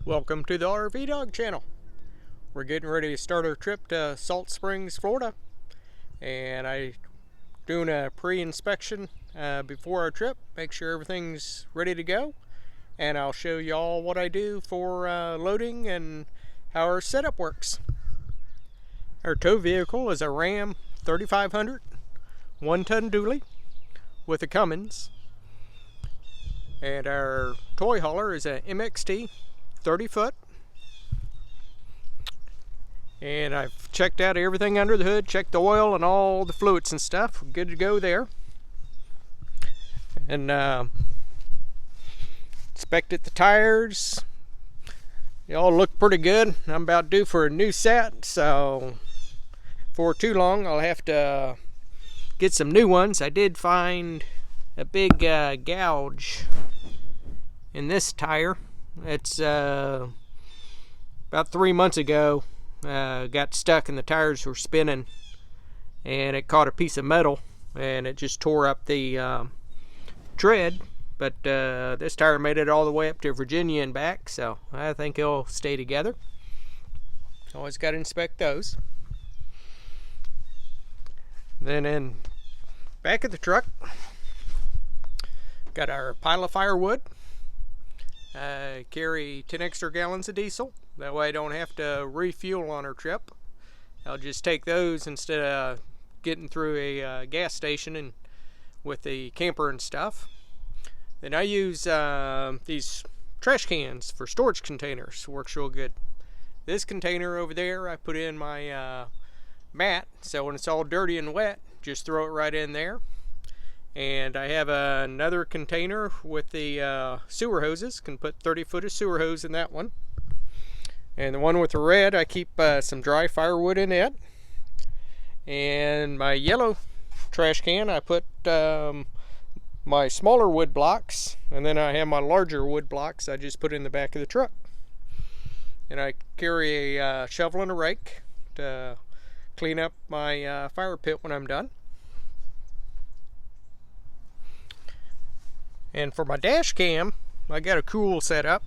Welcome to the RV Dog channel. We're getting ready to start our trip to Salt Springs, Florida, and I'm doing a pre-inspection before our trip, make sure everything's ready to go, and I'll show you all what I do for loading and how our setup works. Our tow vehicle is a Ram 3500 1-ton dually with a Cummins, and our toy hauler is a MXT 30-foot, and I've checked out everything under the hood, checked the oil and all the fluids and stuff. We're good to go there. And inspected the tires. They all look pretty good. I'm about due for a new set, so for too long I'll have to get some new ones. I did find a big gouge in this tire. It's about 3 months ago, got stuck and the tires were spinning, and it caught a piece of metal and it just tore up the tread. But this tire made it all the way up to Virginia and back, so I think it'll stay together. Always got to inspect those. Then in back of the truck, got our pile of firewood. Carry 10 extra gallons of diesel. That way I don't have to refuel on our trip. I'll just take those instead of getting through a gas station and with the camper and stuff. Then I use these trash cans for storage containers. Works real good. This container over there, I put in my mat, so when it's all dirty and wet, just throw it right in there. And I have another container with the sewer hoses. Can put 30 foot of sewer hose in that one. And the one with the red, I keep some dry firewood in it. And my yellow trash can, I put my smaller wood blocks, and then I have my larger wood blocks I just put in the back of the truck. And I carry a shovel and a rake to clean up my fire pit when I'm done. And for my dash cam, I got a cool setup.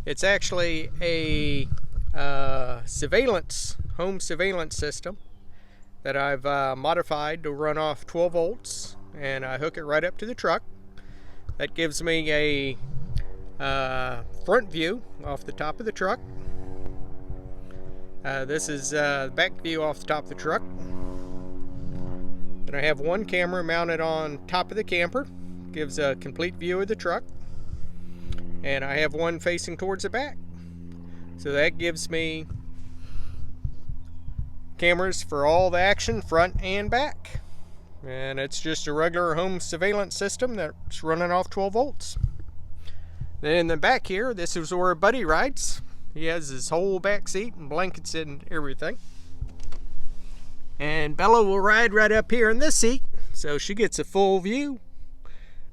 It's actually a home surveillance system that I've modified to run off 12 volts, and I hook it right up to the truck. That gives me a front view off the top of the truck. This is the back view off the top of the truck. Then I have one camera mounted on top of the camper. Gives a complete view of the truck, and I have one facing towards the back, so that gives me cameras for all the action front and back. And it's just a regular home surveillance system that's running off 12 volts. Then in the back here, this is where Buddy rides. He has his whole back seat and blankets and everything, and Bella will ride right up here in this seat, so she gets a full view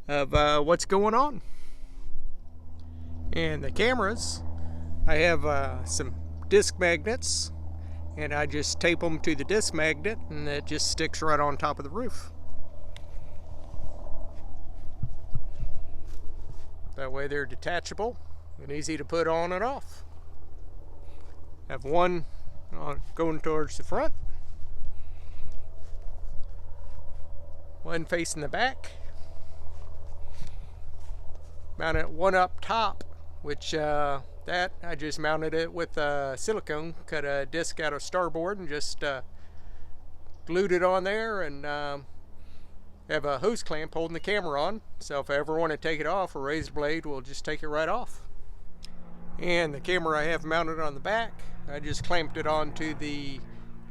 of what's going on. And the cameras, I have some disc magnets, and I just tape them to the disc magnet, and it just sticks right on top of the roof. That way they're detachable and easy to put on and off. I have one going towards the front, one facing the back. Mounted one up top, which that I just mounted it with silicone. Cut a disc out of starboard and just glued it on there, and have a hose clamp holding the camera on, so if I ever want to take it off, a razor blade will just take it right off. And the camera I have mounted on the back, I just clamped it onto the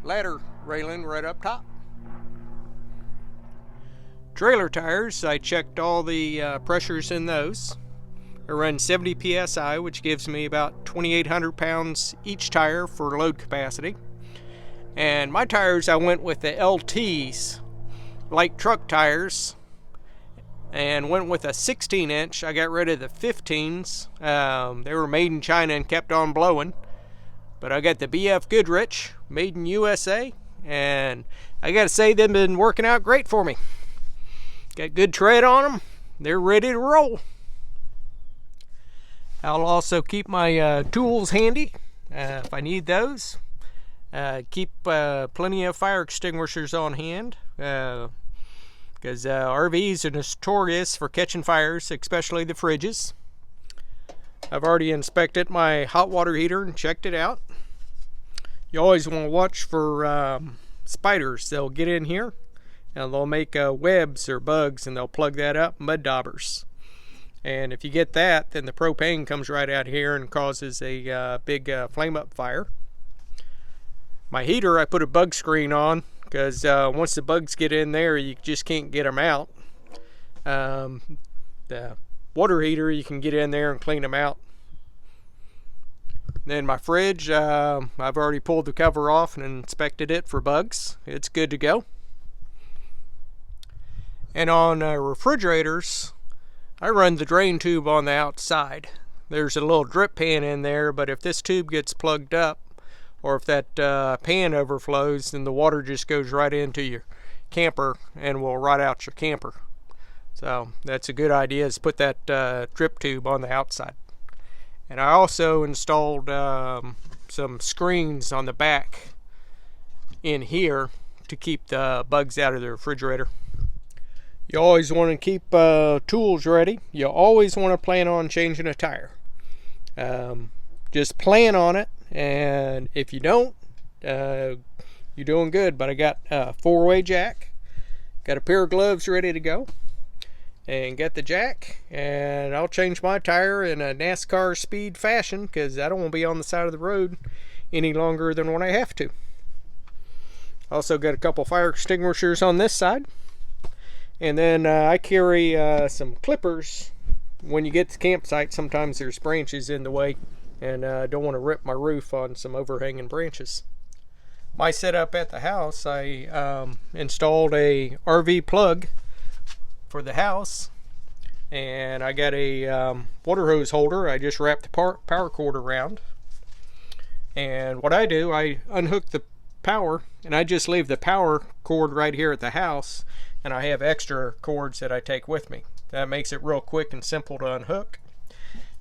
ladder railing right up top. Trailer tires, I checked all the pressures in those. I run 70 psi, which gives me about 2,800 pounds each tire for load capacity. And my tires, I went with the LTs, light truck tires, and went with a 16-inch. I got rid of the 15s. They were made in China and kept on blowing. But I got the BF Goodrich, made in USA, and I gotta say they've been working out great for me. Got good tread on them. They're ready to roll. I'll also keep my tools handy if I need those. Keep plenty of fire extinguishers on hand, because RVs are notorious for catching fires, especially the fridges. I've already inspected my hot water heater and checked it out. You always want to watch for spiders. They'll get in here and they'll make webs or bugs, and they'll plug that up, mud daubers. And if you get that, then the propane comes right out here and causes a big flame up fire. My heater, I put a bug screen on, because once the bugs get in there, you just can't get them out. The water heater, you can get in there and clean them out. Then my fridge, I've already pulled the cover off and inspected it for bugs. It's good to go. And on refrigerators, I run the drain tube on the outside. There's a little drip pan in there, but if this tube gets plugged up, or if that pan overflows, then the water just goes right into your camper and will rot out your camper. So that's a good idea, is put that drip tube on the outside. And I also installed some screens on the back in here to keep the bugs out of the refrigerator. You always want to keep tools ready. You always want to plan on changing a tire. Just plan on it, and if you don't, you're doing good. But I got a 4-way jack, got a pair of gloves ready to go, and got the jack, and I'll change my tire in a NASCAR speed fashion, because I don't want to be on the side of the road any longer than when I have to. Also got a couple fire extinguishers on this side, and then I carry some clippers. When you get to the campsite, sometimes there's branches in the way, and I don't want to rip my roof on some overhanging branches. My setup at the house, I installed a RV plug for the house, and I got a water hose holder. I just wrapped the power cord around, and what I do, I unhook the power, and I just leave the power cord right here at the house, and I have extra cords that I take with me. That makes it real quick and simple to unhook.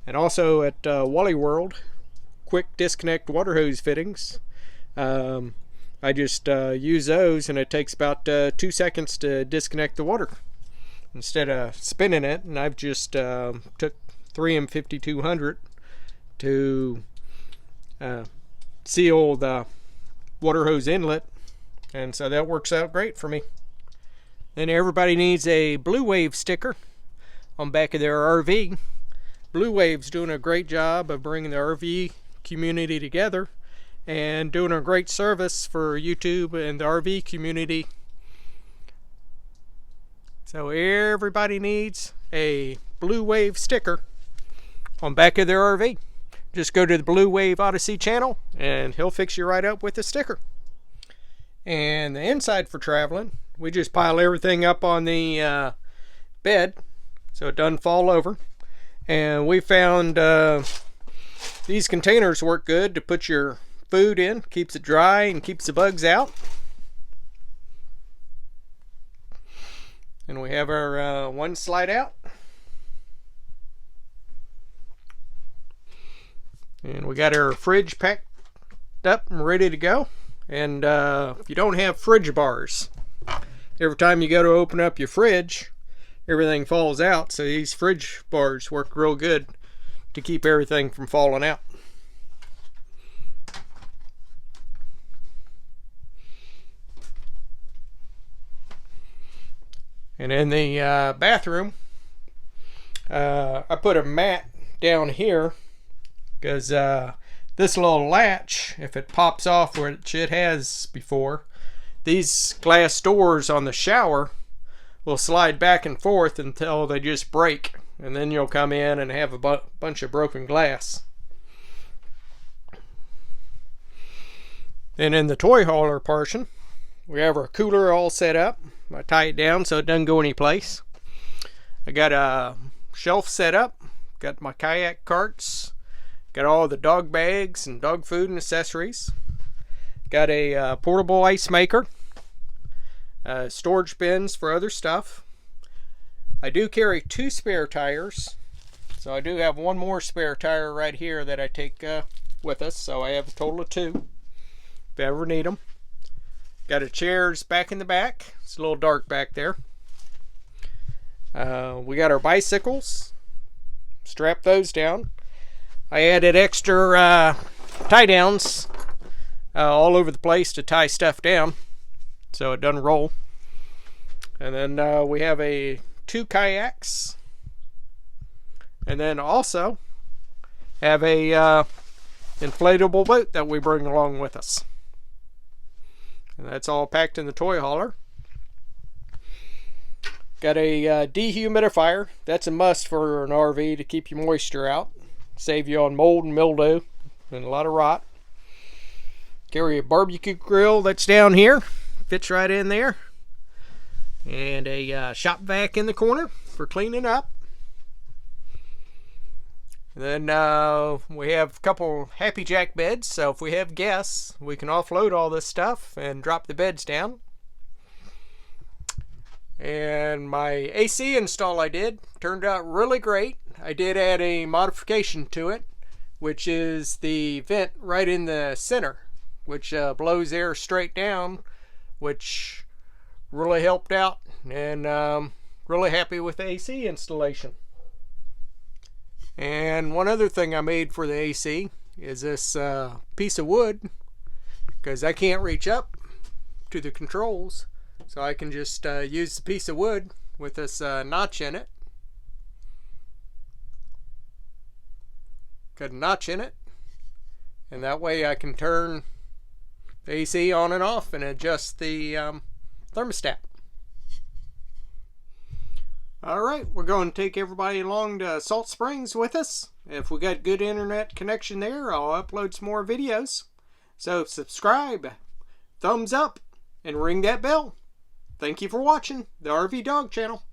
And also at Wally World, quick disconnect water hose fittings. I just use those, and it takes about 2 seconds to disconnect the water instead of spinning it. And I've just took 3M5200 to seal the water hose inlet, and so that works out great for me. Then everybody needs a Blue Wave sticker on back of their RV. Blue Wave's doing a great job of bringing the RV community together and doing a great service for YouTube and the RV community. So everybody needs a Blue Wave sticker on back of their RV. Just go to the Blue Wave Odyssey channel and he'll fix you right up with a sticker. And the inside for traveling, we just pile everything up on the bed so it doesn't fall over. And we found these containers work good to put your food in. Keeps it dry and keeps the bugs out. And we have our one slide out. And we got our fridge packed up and ready to go. And if you don't have fridge bars, every time you go to open up your fridge, everything falls out. So these fridge bars work real good to keep everything from falling out. And in the bathroom, I put a mat down here because this little latch, if it pops off, which it has before, these glass doors on the shower will slide back and forth until they just break, and then you'll come in and have a bunch of broken glass. And in the toy hauler portion, we have our cooler all set up. I tie it down so it doesn't go anyplace. I got a shelf set up, got my kayak carts, got all the dog bags and dog food and accessories. Got a portable ice maker, storage bins for other stuff. I do carry 2 spare tires, So I do have one more spare tire right here that I take with us, so I have a total of 2 if I ever need them. Got a chairs back in the back. It's a little dark back there. We got our bicycles. Strap those down. I added extra tie downs all over the place to tie stuff down so it doesn't roll. And then we have 2 kayaks. And then also have a inflatable boat that we bring along with us. And that's all packed in the toy hauler. Got a dehumidifier. That's a must for an RV to keep your moisture out. Save you on mold and mildew and a lot of rot. Carry a barbecue grill that's down here. Fits right in there. And a shop vac in the corner for cleaning up. And then we have a couple Happy Jack beds, so if we have guests, we can offload all this stuff and drop the beds down. And my AC install I did turned out really great. I did add a modification to it, which is the vent right in the center, which blows air straight down, which really helped out, and really happy with the AC installation. And one other thing I made for the AC is this piece of wood, because I can't reach up to the controls, so I can just use the piece of wood with this notch in it. Got a notch in it, and that way I can turn the AC on and off and adjust the thermostat. Alright, we're going to take everybody along to Salt Springs with us. If we got good internet connection there, I'll upload some more videos. So subscribe, thumbs up, and ring that bell. Thank you for watching the RV Dog Channel.